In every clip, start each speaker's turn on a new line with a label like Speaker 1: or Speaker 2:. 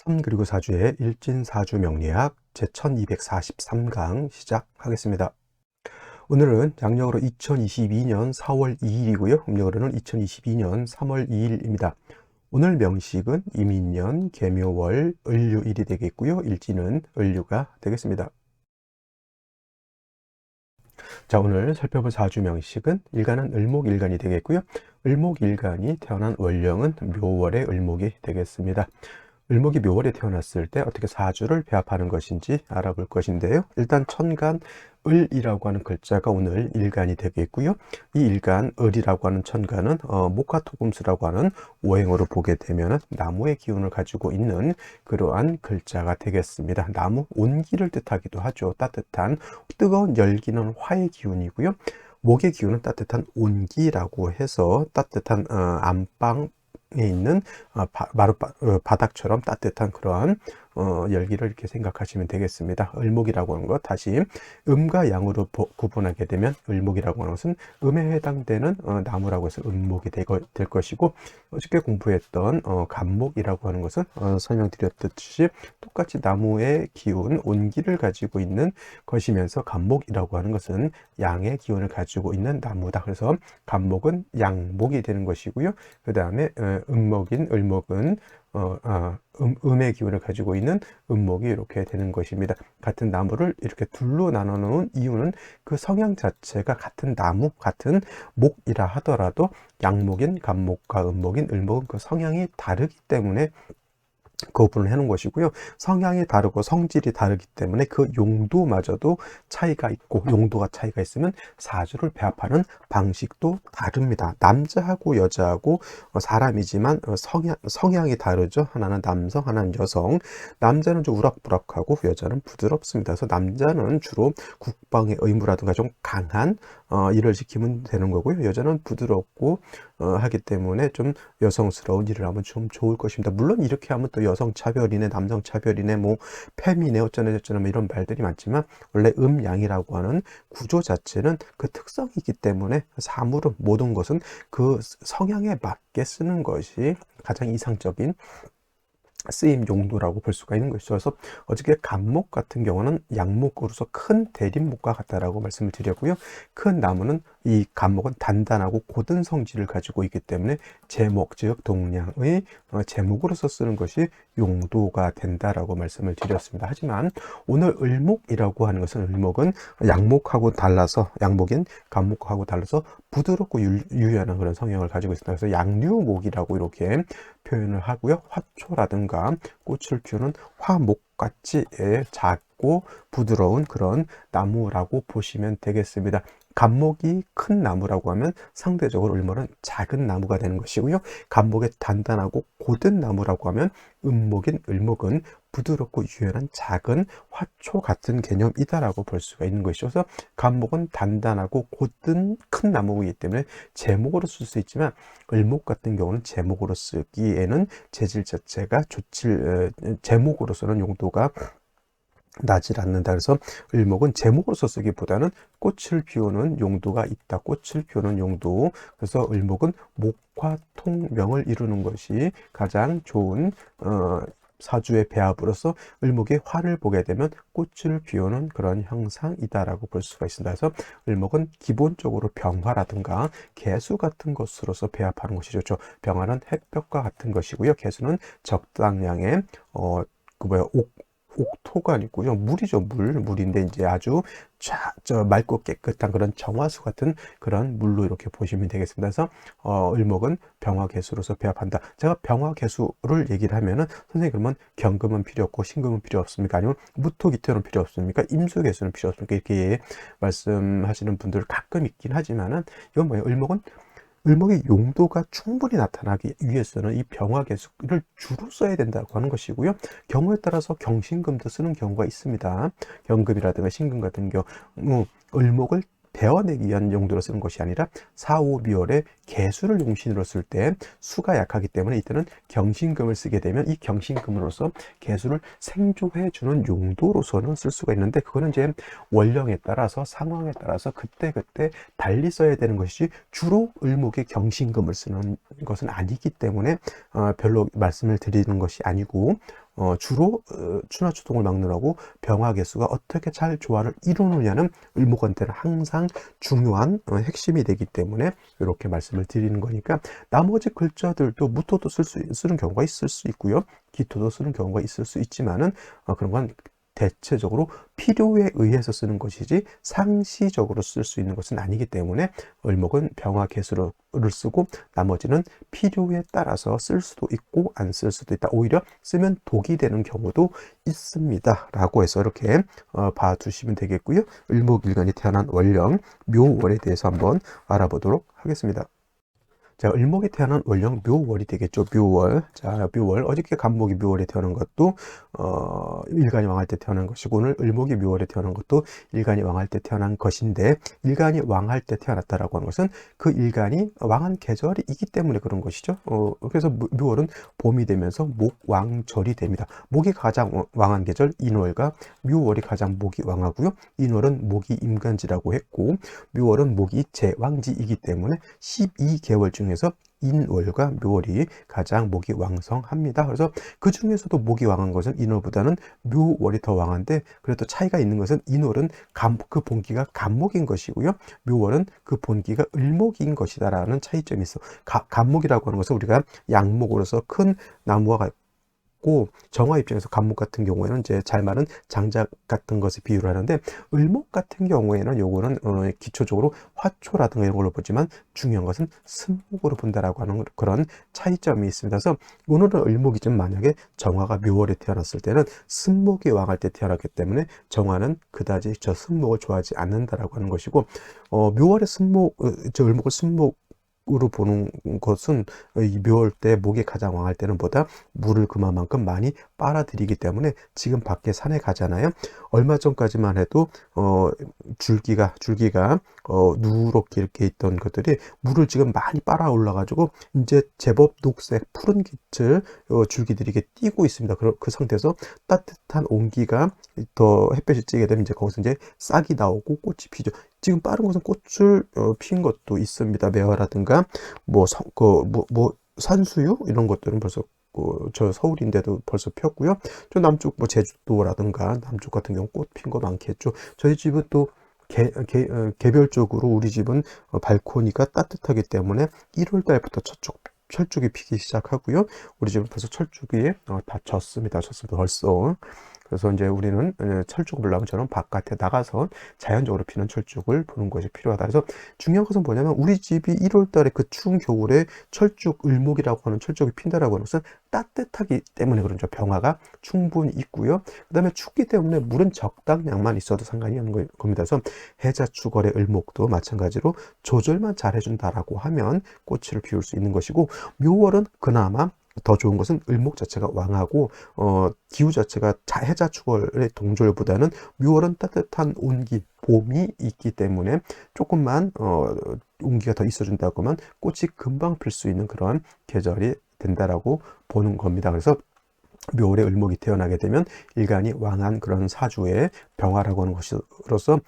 Speaker 1: 3 그리고 4주의 일진사주 명리학 제1243강 시작하겠습니다. 오늘은 양력으로 2022년 4월 2일이고요. 음력으로는 2022년 3월 2일입니다. 오늘 명식은 이민년, 계묘월, 을류일이 되겠고요. 일진은 을류가 되겠습니다. 자, 오늘 살펴볼 사주 명식은 일간은 을목일간이 되겠고요. 을목일간이 태어난 월령은 묘월의 을목이 되겠습니다. 을목이 묘월에 태어났을 때 어떻게 사주를 배합하는 것인지 알아볼 것인데요. 일단 천간 을이라고 하는 글자가 오늘 일간이 되겠고요. 이 일간 을이라고 하는 천간은 목화토금수라고 하는 오행으로 보게 되면 나무의 기운을 가지고 있는 그러한 글자가 되겠습니다. 나무 온기를 뜻하기도 하죠. 따뜻한 뜨거운 열기는 화의 기운이고요. 목의 기운은 따뜻한 온기라고 해서 따뜻한 안방 에 있는 바닥처럼 따뜻한 그러한 열기를 이렇게 생각하시면 되겠습니다. 을목이라고 하는 것, 다시 음과 양으로 구분하게 되면 을목이라고 하는 것은 음에 해당되는 나무라고 해서 을목이 될 것이고, 어저께 공부했던 간목이라고 하는 것은 설명드렸듯이 똑같이 나무의 기운, 온기를 가지고 있는 것이면서 간목이라고 하는 것은 양의 기운을 가지고 있는 나무다. 그래서 간목은 양목이 되는 것이고요. 그 다음에 을목은 음의 기운을 가지고 있는 음목이 이렇게 되는 것입니다. 같은 나무를 이렇게 둘로 나눠 놓은 이유는 그 성향 자체가 같은 나무, 같은 목이라 하더라도 양목인 간목과 음목인 을목은 그 성향이 다르기 때문에 구분을 해놓은 것이고요. 성향이 다르고 성질이 다르기 때문에 그 용도마저도 차이가 있고, 용도가 차이가 있으면 사주를 배합하는 방식도 다릅니다. 남자하고 여자하고 사람이지만 성향이 다르죠. 하나는 남성, 하나는 여성. 남자는 좀 우락부락하고 여자는 부드럽습니다. 그래서 남자는 주로 국방의 의무라든가 좀 강한 일을 지키면 되는 거고요. 여자는 부드럽고 하기 때문에 좀 여성스러운 일을 하면 좀 좋을 것입니다. 물론 이렇게 하면 또 여성 차별이네, 남성 차별이네, 뭐 페미네, 어쩌네 저쩌네 뭐 이런 말들이 많지만, 원래 음양이라고 하는 구조 자체는 그 특성이 있기 때문에 사물은, 모든 것은 그 성향에 맞게 쓰는 것이 가장 이상적인 쓰임 용도라고 볼 수가 있는 것이죠. 그래서 어저께 간목 같은 경우는 양목으로서 큰 대립목과 같다라고 말씀을 드렸고요. 큰 나무는, 이 간목은 단단하고 고든 성질을 가지고 있기 때문에 제목, 즉 동량의 제목으로서 쓰는 것이 용도가 된다라고 말씀을 드렸습니다. 하지만 오늘 을목이라고 하는 것은, 을목은 양목하고 달라서, 양목인 간목하고 달라서 부드럽고 유연한 그런 성향을 가지고 있습니다. 그래서 양류목이라고 이렇게 표현을 하고요. 화초라든가 꽃을 피우는 화목같이 작고 부드러운 그런 나무라고 보시면 되겠습니다. 간목이 큰 나무라고 하면 상대적으로 을목은 작은 나무가 되는 것이고요. 간목이 단단하고 고든 나무라고 하면 음목인 을목은 부드럽고 유연한 작은 화초 같은 개념이다라고 볼 수가 있는 것이죠. 그래서 간목은 단단하고 고든 큰 나무이기 때문에 제목으로 쓸 수 있지만, 을목 같은 경우는 제목으로 쓰기에는 재질 자체가 제목으로 쓰는 용도가 나질 않는다. 그래서 을목은 제목으로서 쓰기보다는 꽃을 피우는 용도가 있다. 꽃을 피우는 용도. 그래서 을목은 목화통명을 이루는 것이 가장 좋은 사주의 배합으로서 을목의 화를 보게 되면 꽃을 피우는 그런 형상이다라고 볼 수가 있습니다. 그래서 을목은 기본적으로 병화라든가 개수 같은 것으로서 배합하는 것이 좋죠. 병화는 햇볕과 같은 것이고요. 개수는 적당량의 옥토가 아니고요. 물이죠. 물인데 이제 아주 맑고 깨끗한 그런 정화수 같은 그런 물로 이렇게 보시면 되겠습니다. 그래서 을목은 병화개수로서 배합한다. 제가 병화개수를 얘기를 하면은, 선생님 그러면 경금은 필요 없고 신금은 필요 없습니까? 아니면 무토기토는 필요 없습니까? 임수개수는 필요 없습니까? 이렇게 말씀하시는 분들 가끔 있긴 하지만은, 이건 뭐예요? 을목의 용도가 충분히 나타나기 위해서는 이 병화개수를 주로 써야 된다고 하는 것이고요. 경우에 따라서 경신금도 쓰는 경우가 있습니다. 경금이라든가 신금 같은 경우 을목을 베어내기 위한 용도로 쓰는 것이 아니라 4, 5, 미월에 개수를 용신으로 쓸 때 수가 약하기 때문에 이때는 경신금을 쓰게 되면, 이 경신금으로서 개수를 생조해 주는 용도로서는 쓸 수가 있는데, 그거는 이제 원령에 따라서, 상황에 따라서 그때그때 달리 써야 되는 것이지, 주로 을목의 경신금을 쓰는 것은 아니기 때문에 별로 말씀을 드리는 것이 아니고, 주로 추나추동을 막느라고 병화 개수가 어떻게 잘 조화를 이루느냐는 을목한테는 항상 중요한 핵심이 되기 때문에 이렇게 말씀을 드리는 거니까, 나머지 글자들도 무토도 쓰는 경우가 있을 수 있고요, 기토도 쓰는 경우가 있을 수 있지만은 그런 건 대체적으로 필요에 의해서 쓰는 것이지 상시적으로 쓸 수 있는 것은 아니기 때문에, 을목은 병화 개수를 쓰고 나머지는 필요에 따라서 쓸 수도 있고 안 쓸 수도 있다, 오히려 쓰면 독이 되는 경우도 있습니다 라고 해서 이렇게 봐두시면 되겠고요. 을목일간이 태어난 월령 묘월에 대해서 한번 알아보도록 하겠습니다. 자, 을목이 태어난 월령 묘월이 되겠죠. 묘월. 자, 묘월. 어저께 간목이 묘월에 태어난 것도 일간이 왕할 때 태어난 것이고, 오늘 을목이 묘월에 태어난 것도 일간이 왕할 때 태어난 것인데, 일간이 왕할 때 태어났다라고 하는 것은 그 일간이 왕한 계절이 있기 때문에 그런 것이죠. 그래서 묘월은 봄이 되면서 목왕절이 됩니다. 목이 가장 왕한 계절 인월과 묘월이 가장 목이 왕하고요. 인월은 목이 임간지라고 했고, 묘월은 목이 제왕지이기 때문에 12개월 중에서 인월과 묘월이 가장 목이 왕성합니다. 그래서 그 중에서도 목이 왕한 것은 인월보다는 묘월이 더 왕한데, 그래도 차이가 있는 것은 인월은 그 본기가 간목인 것이고요, 묘월은 그 본기가 을목인 것이다라는 차이점이 있어. 간목이라고 하는 것은 우리가 양목으로서 큰 나무와 같고, 정화 입장에서 간목 같은 경우에는 이제 잘 마른 장작 같은 것을 비유를 하는데, 을목 같은 경우에는 요거는 기초적으로 화초라든가 이런 걸로 보지만 중요한 것은 승목으로 본다라고 하는 그런 차이점이 있습니다. 그래서 오늘은 을목이지만 만약에 정화가 묘월에 태어났을 때는 승목이 왕할 때 태어났기 때문에 정화는 그다지 저 승목을 좋아하지 않는다라고 하는 것이고, 묘월의 저 을목을 승목 으로 보는 것은 이 묘월 때 목이 가장 왕할 때는 보다 물을 그만큼 많이 빨아들이기 때문에, 지금 밖에 산에 가잖아요. 얼마 전까지만 해도 줄기가 누렇게 이렇게 있던 것들이 물을 지금 많이 빨아 올라 가지고 이제 제법 녹색 푸른 빛을 줄기들이 이렇게 띄고 있습니다. 그 상태에서 따뜻한 온기가 더 햇볕이 찌게 되면 이제 거기서 이제 싹이 나오고 꽃이 피죠. 지금 빠른 것은 꽃을 핀 것도 있습니다. 매화라든가 산수유 이런 것들은 벌써 저 서울인데도 벌써 폈고요. 저 남쪽 제주도라든가 남쪽 같은 경우 꽃 핀 거 많겠죠. 저희 집은 또 개별적으로 우리 집은 발코니가 따뜻하기 때문에 1월 달부터 철쭉이 피기 시작하고요. 우리 집은 벌써 철쭉이 다 졌습니다. 벌써. 그래서 이제 우리는 철쭉을 보려면 저는 바깥에 나가서 자연적으로 피는 철쭉을 보는 것이 필요하다. 그래서 중요한 것은 뭐냐면, 우리 집이 1월 달에 그 추운 겨울에 을목이라고 하는 철쭉이 핀다라고 하는 것은 따뜻하기 때문에 그런죠. 병화가 충분히 있고요. 그 다음에 춥기 때문에 물은 적당량만 있어도 상관이 없는 겁니다. 그래서 해자축월의 을목도 마찬가지로 조절만 잘 해준다라고 하면 꽃을 피울 수 있는 것이고, 묘월은 그나마 더 좋은 것은 을목 자체가 왕하고 기후 자체가 해자축월의 동절보다는 묘월은 따뜻한 온기, 봄이 있기 때문에 조금만 온기가 더 있어준다고 하면 꽃이 금방 필 수 있는 그런 계절이 된다라고 보는 겁니다. 그래서 묘월에 을목이 태어나게 되면 일간이 왕한 그런 사주의 병화라고 하는 것으로서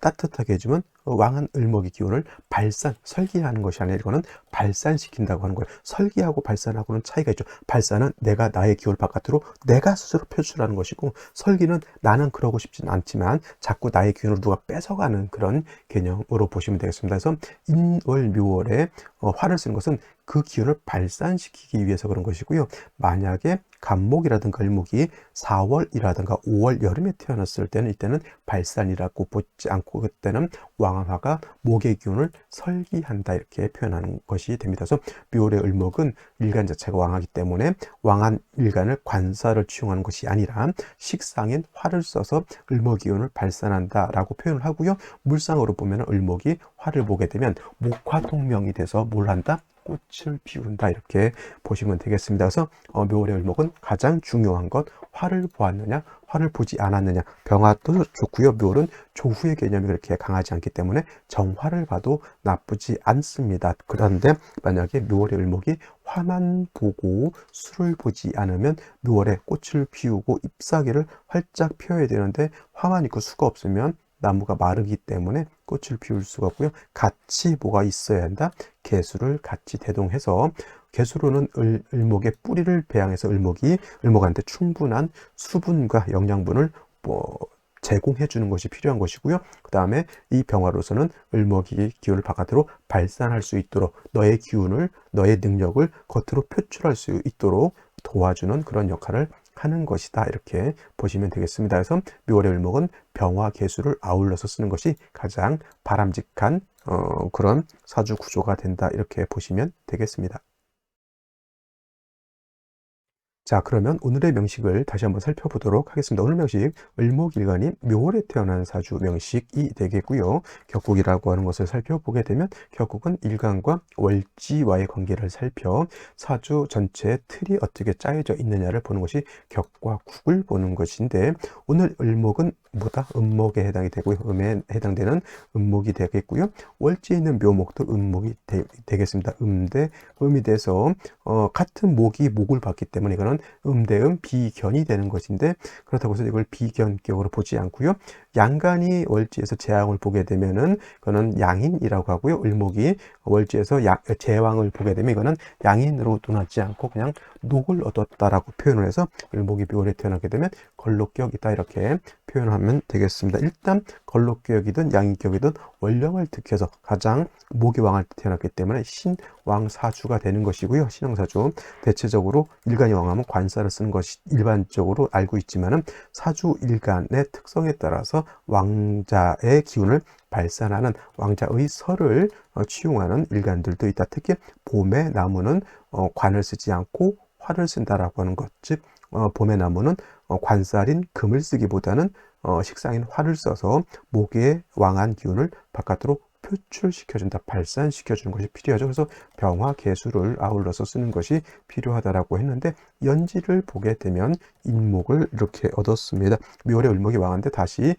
Speaker 1: 따뜻하게 해주면 왕한 을목의 기운을 설기하는 것이 아니라 이거는 발산시킨다고 하는 거예요. 설기하고 발산하고는 차이가 있죠. 발산은 내가 나의 기운을 바깥으로 내가 스스로 표출하는 것이고, 설기는 나는 그러고 싶지는 않지만 자꾸 나의 기운을 누가 뺏어가는 그런 개념으로 보시면 되겠습니다. 그래서 인월 묘월에 화를 쓰는 것은 그 기운을 발산시키기 위해서 그런 것이고요. 만약에 간목이라든가 을목이 4월이라든가 5월 여름에 태어났을 때는 이때는 발산이라고 보지 않고, 그때는 왕화가 목의 기운을 설기한다 이렇게 표현하는 것이 됩니다. 그래서 묘월의 을목은 일간 자체가 왕하기 때문에 왕한 일간을 관사를 취용하는 것이 아니라 식상인 화를 써서 을목 기운을 발산한다라고 표현을 하고요. 물상으로 보면 을목이 화를 보게 되면 목화동명이 돼서 뭘 한다? 꽃을 피운다 이렇게 보시면 되겠습니다. 그래서 묘월의 을목은 가장 중요한 것, 화를 보았느냐 화를 보지 않았느냐. 병화도 좋고요, 묘월은 조후의 개념이 그렇게 강하지 않기 때문에 정화를 봐도 나쁘지 않습니다. 그런데 만약에 묘월의 을목이 화만 보고 수를 보지 않으면 묘월에 꽃을 피우고 잎사귀를 활짝 펴야 되는데 화만 있고 수가 없으면 나무가 마르기 때문에 꽃을 피울 수가 없고요. 같이 뭐가 있어야 한다? 개수를 같이 대동해서 개수로는 을목의 뿌리를 배양해서 을목한테 충분한 수분과 영양분을 제공해 주는 것이 필요한 것이고요. 그 다음에 이 병화로서는 을목이 기운을 바깥으로 발산할 수 있도록 너의 기운을, 너의 능력을 겉으로 표출할 수 있도록 도와주는 그런 역할을 하는 것이다. 이렇게 보시면 되겠습니다. 그래서 묘월의 을목은 병화 개수를 아울러서 쓰는 것이 가장 바람직한 그런 사주 구조가 된다. 이렇게 보시면 되겠습니다. 자, 그러면 오늘의 명식을 다시 한번 살펴보도록 하겠습니다. 오늘 명식, 을목일간이 묘월에 태어난 사주 명식이 되겠고요. 격국이라고 하는 것을 살펴보게 되면 격국은 일간과 월지와의 관계를 살펴 사주 전체의 틀이 어떻게 짜여져 있느냐를 보는 것이 격과 국을 보는 것인데, 오늘 을목은 뭐다? 음목에 해당이 되고요. 음에 해당되는 음목이 되겠고요. 월지에 있는 묘목도 음목이 되겠습니다. 음대 음이 돼서 같은 목이 목을 받기 때문에 이거는 음대음 비견이 되는 것인데, 그렇다고 해서 이걸 비견격으로 보지 않고요. 양간이 월지에서 재왕을 보게 되면은 그거는 양인이라고 하고요. 을목이 월지에서 재왕을 보게 되면 이거는 양인으로 도나지 않고 그냥 녹을 얻었다라고 표현을 해서 을목이 묘월에 태어나게 되면 걸록격이다 이렇게 표현하면 되겠습니다. 일단 걸록격이든 양인격이든 월령을 득해서 가장 목이 왕할 때 태어났기 때문에 신왕사주가 되는 것이고요. 신왕사주 대체적으로 일간이 왕하면 관사를 쓰는 것이 일반적으로 알고 있지만은 사주 일간의 특성에 따라서 왕자의 기운을 발산하는 왕자의 설을 취용하는 일간들도 있다. 특히 봄의 나무는 관을 쓰지 않고 활을 쓴다라고 하는 것, 즉 봄의 나무는 관살인 금을 쓰기보다는 식상인 활을 써서 목의 왕한 기운을 바깥으로 표출시켜준다, 발산시켜주는 것이 필요하죠. 그래서 병화 개수를 아울러서 쓰는 것이 필요하다라고 했는데, 연지를 보게 되면 인목을 이렇게 얻었습니다. 묘월에 을목이 왕한데 다시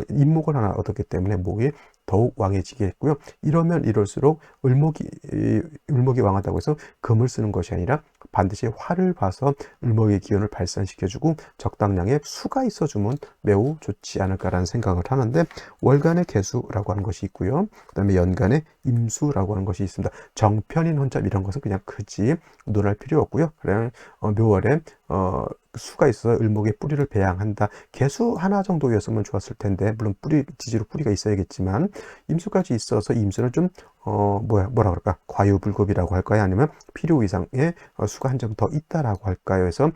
Speaker 1: 인목을 하나 얻었기 때문에 목이 더욱 왕해지겠고요. 이러면 이럴수록 을목이 왕하다고 해서 금을 쓰는 것이 아니라 반드시 활을 봐서 을목의 기운을 발산시켜주고 적당량의 수가 있어주면 매우 좋지 않을까라는 생각을 하는데, 월간의 개수라고 하는 것이 있고요. 그 다음에 연간의 임수라고 하는 것이 있습니다. 정편인 혼잡 이런 것은 그냥 굳이 논할 필요 없고요. 그냥 묘월에 수가 있어서 을목의 뿌리를 배양한다. 개수 하나 정도였으면 좋았을 텐데, 물론 지지로 뿌리가 있어야겠지만 임수까지 있어서 임수는 좀 뭐라 그럴까, 과유불급이라고 할까요? 아니면 필요 이상의 수가 한 점 더 있다라고 할까요? 해서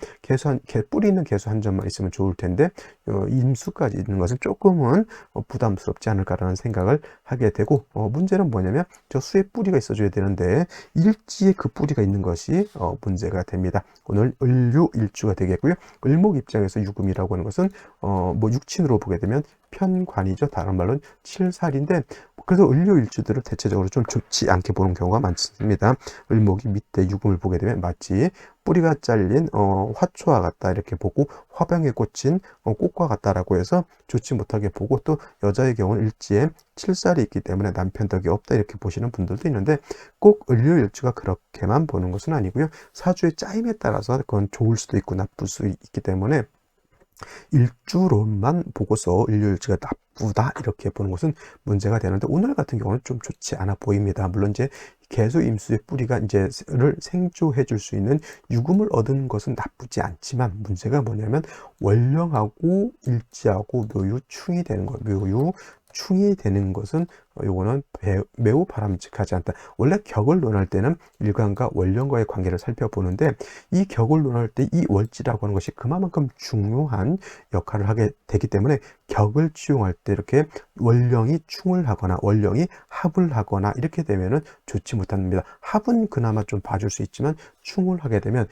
Speaker 1: 뿌리 있는 개수 한 점만 있으면 좋을 텐데 임수까지 있는 것은 조금은 부담스럽지 않을까라는 생각을 하게 되고, 문제는 뭐냐면 저 수에 뿌리가 있어줘야 되는데 일지에 그 뿌리가 있는 것이 문제가 됩니다. 오늘 을유일주가 되겠고요. 을목 입장에서 유금이라고 하는 것은 육친으로 보게 되면 편관이죠. 다른 말로는 칠살인데, 그래서 을유일주들을 대체적으로 좀 좋지 않게 보는 경우가 많습니다. 을목이 밑에 유금을 보게 되면 마치 뿌리가 잘린 화초와 같다 이렇게 보고, 화병에 꽂힌 꽃과 같다라고 해서 좋지 못하게 보고, 또 여자의 경우는 일지에 칠살이 있기 때문에 남편 덕이 없다 이렇게 보시는 분들도 있는데, 꼭 을유일주가 그렇게만 보는 것은 아니고요. 사주의 짜임에 따라서 그건 좋을 수도 있고 나쁠 수 있기 때문에 일주론만 보고서 을유일주가 나쁘다 이렇게 보는 것은 문제가 되는데, 오늘 같은 경우는 좀 좋지 않아 보입니다. 물론 이제 개수 임수의 뿌리가 이제를 생조해 줄 수 있는 유금을 얻은 것은 나쁘지 않지만, 문제가 뭐냐면 월령하고 일지하고 묘유충이 되는 것, 묘유충이 되는 것은 요거는 매우 바람직하지 않다. 원래 격을 논할 때는 일간과 월령과의 관계를 살펴보는데, 이 격을 논할 때 이 월지라고 하는 것이 그만큼 중요한 역할을 하게 되기 때문에 격을 취용할 때 이렇게 월령이 충을 하거나 월령이 합을 하거나 이렇게 되면은 좋지 못합니다. 합은 그나마 좀 봐줄 수 있지만 충을 하게 되면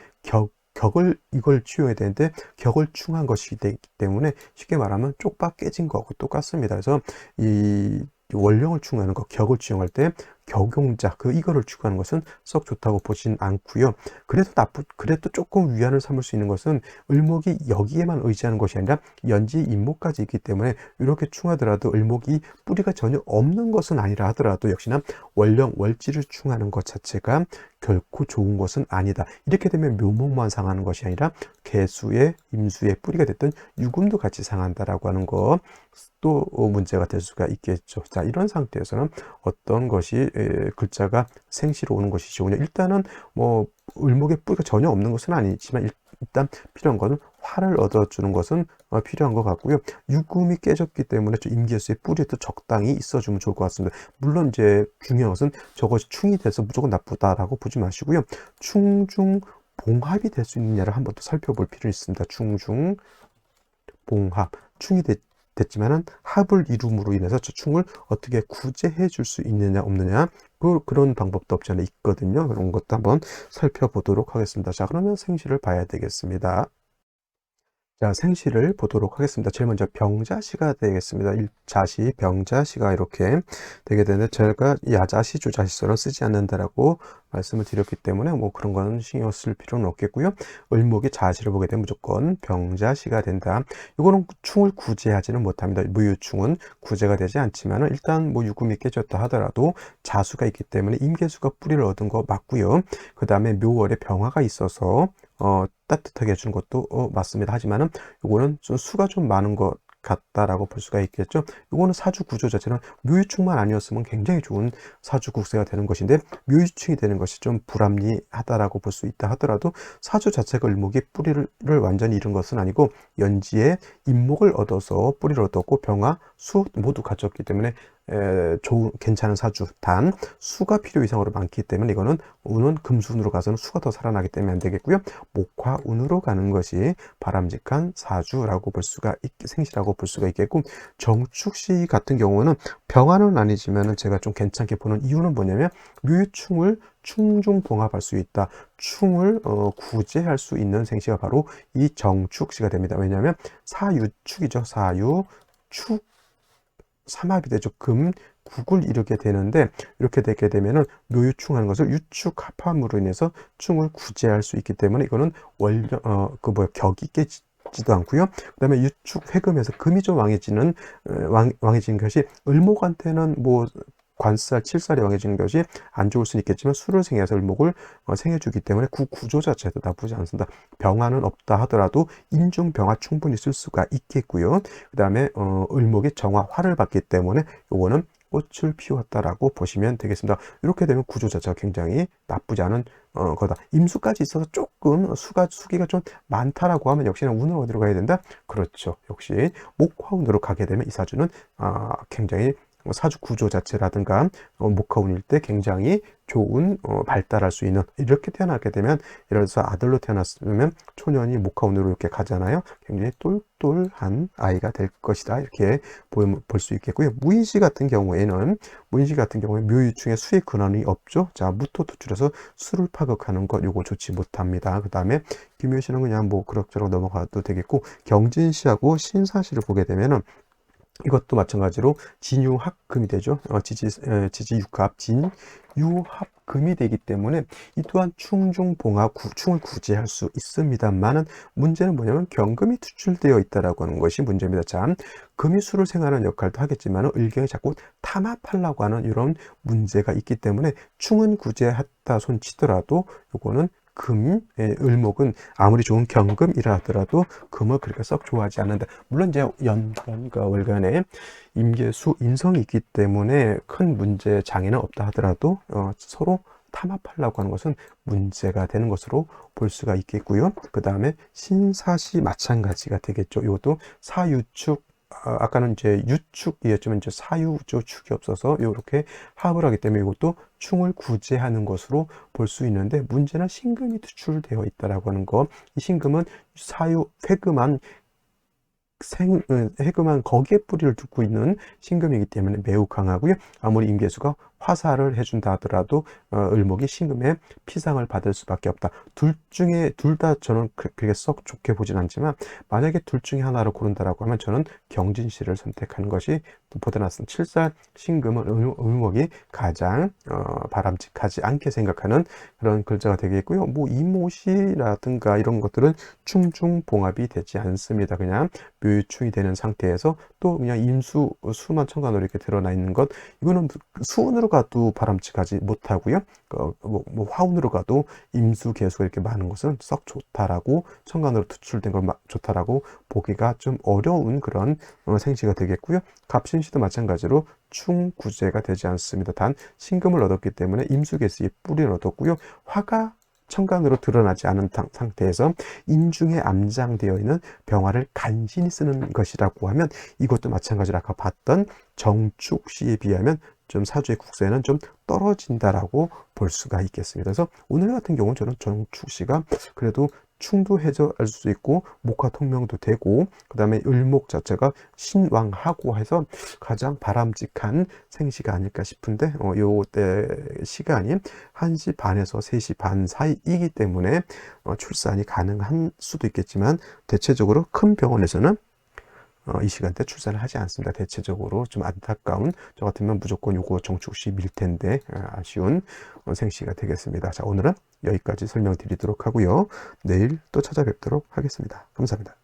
Speaker 1: 이걸 취용해야 되는데 격을 충한 것이기 때문에 쉽게 말하면 쪽박 깨진 거하고 똑같습니다. 그래서 이 원령을 충하는 것, 격을 취용할 때 격용자 이거를 추구하는 것은 썩 좋다고 보진 않고요. 그래도 조금 위안을 삼을 수 있는 것은 을목이 여기에만 의지하는 것이 아니라 연지 임목까지 있기 때문에 이렇게 충하더라도 을목이 뿌리가 전혀 없는 것은 아니라 하더라도 역시나 월령 월지를 충하는 것 자체가 결코 좋은 것은 아니다. 이렇게 되면 묘목만 상하는 것이 아니라 개수의 임수의 뿌리가 됐든 유금도 같이 상한다라고 하는 거 또 문제가 될 수가 있겠죠. 자, 이런 상태에서는 어떤 것이 글자가 생시로 오는 것이 좋으냐. 일단은 뭐 을목의 뿌리가 전혀 없는 것은 아니지만 일단 필요한 것은 화를 얻어주는 것은 필요한 것 같고요. 유금이 깨졌기 때문에 임계수의 뿌리도 적당히 있어주면 좋을 것 같습니다. 물론 이제 중요한 것은 저것이 충이 돼서 무조건 나쁘다라고 보지 마시고요. 충중 봉합이 될 수 있느냐를 한번 또 살펴볼 필요가 있습니다. 충중 봉합, 충이 됐지만은 합을 이룸으로 인해서 저 충을 어떻게 구제해 줄 수 있느냐 없느냐 그런 방법도 없지 않아 있거든요. 그런 것도 한번 살펴보도록 하겠습니다. 자, 그러면 생시를 봐야 되겠습니다. 자, 생시를 보도록 하겠습니다. 제일 먼저 병자시가 되겠습니다. 자시, 병자시가 이렇게 되게 되는데 제가 야자시, 주자시처럼 쓰지 않는다라고 말씀을 드렸기 때문에 뭐 그런 거는 신경 쓸 필요는 없겠고요. 을목의 자시를 보게 되면 무조건 병자시가 된다. 이거는 충을 구제하지는 못합니다. 무유충은 구제가 되지 않지만 일단 뭐 유금이 깨졌다 하더라도 자수가 있기 때문에 임계수가 뿌리를 얻은 거 맞고요. 그 다음에 묘월에 병화가 있어서 따뜻하게 해주는 것도 맞습니다. 하지만은 요거는 좀 수가 좀 많은 것 같다라고 볼 수가 있겠죠. 요거는 사주 구조 자체는 묘유충만 아니었으면 굉장히 좋은 사주 국세가 되는 것인데 묘유충이 되는 것이 좀 불합리하다라고 볼 수 있다 하더라도 사주 자체가 을목이 뿌리를 완전히 잃은 것은 아니고 연지에 임목을 얻어서 뿌리를 얻었고 병화, 수 모두 갖췄기 때문에 좋은 괜찮은 사주. 단 수가 필요 이상으로 많기 때문에 이거는 운은 금수운으로 가서는 수가 더 살아나기 때문에 안 되겠고요. 목화운으로 가는 것이 바람직한 사주라고 볼 수가 생시라고 볼 수가 있겠고, 정축시 같은 경우는 병화는 아니지만은 제가 좀 괜찮게 보는 이유는 뭐냐면 묘유충을 충중봉합할 수 있다. 충을 구제할 수 있는 생시가 바로 이 정축시가 됩니다. 왜냐하면 사유축이죠. 사유축 삼합이 되죠. 금, 국을 이루게 되는데 이렇게 되게 되면은 묘유충하는 것을 유축 합함으로 인해서 충을 구제할 수 있기 때문에 이거는 격이 깨지도 않고요. 그다음에 유축 회금에서 금이 좀 왕해지는 왕해지는 것이 을목한테는 뭐 관살, 칠살이 왕해지는 것이 안 좋을 수는 있겠지만 수를 생해서 을목을 생해주기 때문에 구조 자체도 나쁘지 않습니다. 병화는 없다 하더라도 인중병화 충분히 쓸 수가 있겠고요. 그 다음에 을목이 정화, 화를 받기 때문에 요거는 꽃을 피웠다라고 보시면 되겠습니다. 이렇게 되면 구조 자체가 굉장히 나쁘지 않은 거다. 임수까지 있어서 조금 수기가 좀 많다라고 하면 역시나 운은 어디로 가야 된다? 그렇죠. 역시 목화운으로 가게 되면 이 사주는 굉장히 사주 구조 자체라든가 목화운일 때 굉장히 좋은 발달할 수 있는, 이렇게 태어나게 되면 예를 들어서 아들로 태어났으면 초년이 목화운으로 이렇게 가잖아요. 굉장히 똘똘한 아이가 될 것이다, 이렇게 볼 수 있겠고요. 무인시 같은 경우에는 묘유충에 수의 근원이 없죠. 자, 무토 투출해서 수를 파극하는 것, 요거 좋지 못합니다. 그 다음에 김효시는 그냥 뭐 그럭저럭 넘어가도 되겠고, 경진시하고 신사시를 보게 되면은 이것도 마찬가지로 진유합금이 되죠. 지지육합, 진유합금이 되기 때문에 이 또한 충중봉합, 충을 구제할 수 있습니다만은 문제는 뭐냐면 경금이 투출되어 있다라고 하는 것이 문제입니다. 자, 금이 수를 생하는 역할도 하겠지만 을경이 자꾸 탐합하려고 하는 이런 문제가 있기 때문에 충은 구제했다 손치더라도 요거는 을목은 아무리 좋은 경금이라 하더라도 금을 그렇게 썩 좋아하지 않는다. 물론 이제 연간과 월간에 임계수 인성이 있기 때문에 큰 문제 장애는 없다 하더라도 서로 탐합하려고 하는 것은 문제가 되는 것으로 볼 수가 있겠고요. 그 다음에 신사시 마찬가지가 되겠죠. 이것도 사유축, 아까는 이제 유축이었지만 이제 사유조 축이 없어서 이렇게 합을 하기 때문에 이것도 충을 구제하는 것으로 볼 수 있는데, 문제는 신금이 투출되어 있다라고 하는 거. 이 신금은 사유 회금한 거기에 뿌리를 두고 있는 신금이기 때문에 매우 강하고요. 아무리 임계수가 화사를 해준다 하더라도 을목이 신금에 피상을 받을 수밖에 없다. 둘 다 저는 그렇게 썩 좋게 보진 않지만, 만약에 둘 중에 하나를 고른다라고 하면 저는 경진씨를 선택하는 것이 보다 낫습니다. 7살 신금은 을목이 가장 바람직하지 않게 생각하는 그런 글자가 되겠고요. 뭐 이모시라든가 이런 것들은 충중봉합이 되지 않습니다. 그냥 묘유충이 되는 상태에서 또 그냥 임수, 수만 천간으로 이렇게 드러나 있는 것, 이거는 수운으로 가도 바람직하지 못하고요. 뭐 화운으로 가도 임수, 개수가 이렇게 많은 것은 썩 좋다라고, 천간으로 투출된 걸 좋다라고 보기가 좀 어려운 그런 생시가 되겠고요. 갑신시도 마찬가지로 충구제가 되지 않습니다. 단 신금을 얻었기 때문에 임수개수의 뿌리를 얻었고요. 화가 천간으로 드러나지 않은 상태에서 인중에 암장되어 있는 병화를 간신히 쓰는 것이라고 하면, 이것도 마찬가지로 아까 봤던 정축시에 비하면 좀 사주의 국세는 좀 떨어진다라고 볼 수가 있겠습니다. 그래서 오늘 같은 경우는 저는 정축시가 그래도 충두해저할 수 있고 목화 통명도 되고, 그 다음에 을목 자체가 신왕하고 해서 가장 바람직한 생시가 아닐까 싶은데, 요때 시간이 1시 반에서 3시 반 사이이기 때문에 출산이 가능한 수도 있겠지만, 대체적으로 큰 병원에서는 이 시간대 출산을 하지 않습니다. 대체적으로 좀 안타까운, 저 같으면 무조건 요거 정축시 밀 텐데 아쉬운 생시가 되겠습니다. 자, 오늘은 여기까지 설명드리도록 하고요. 내일 또 찾아뵙도록 하겠습니다. 감사합니다.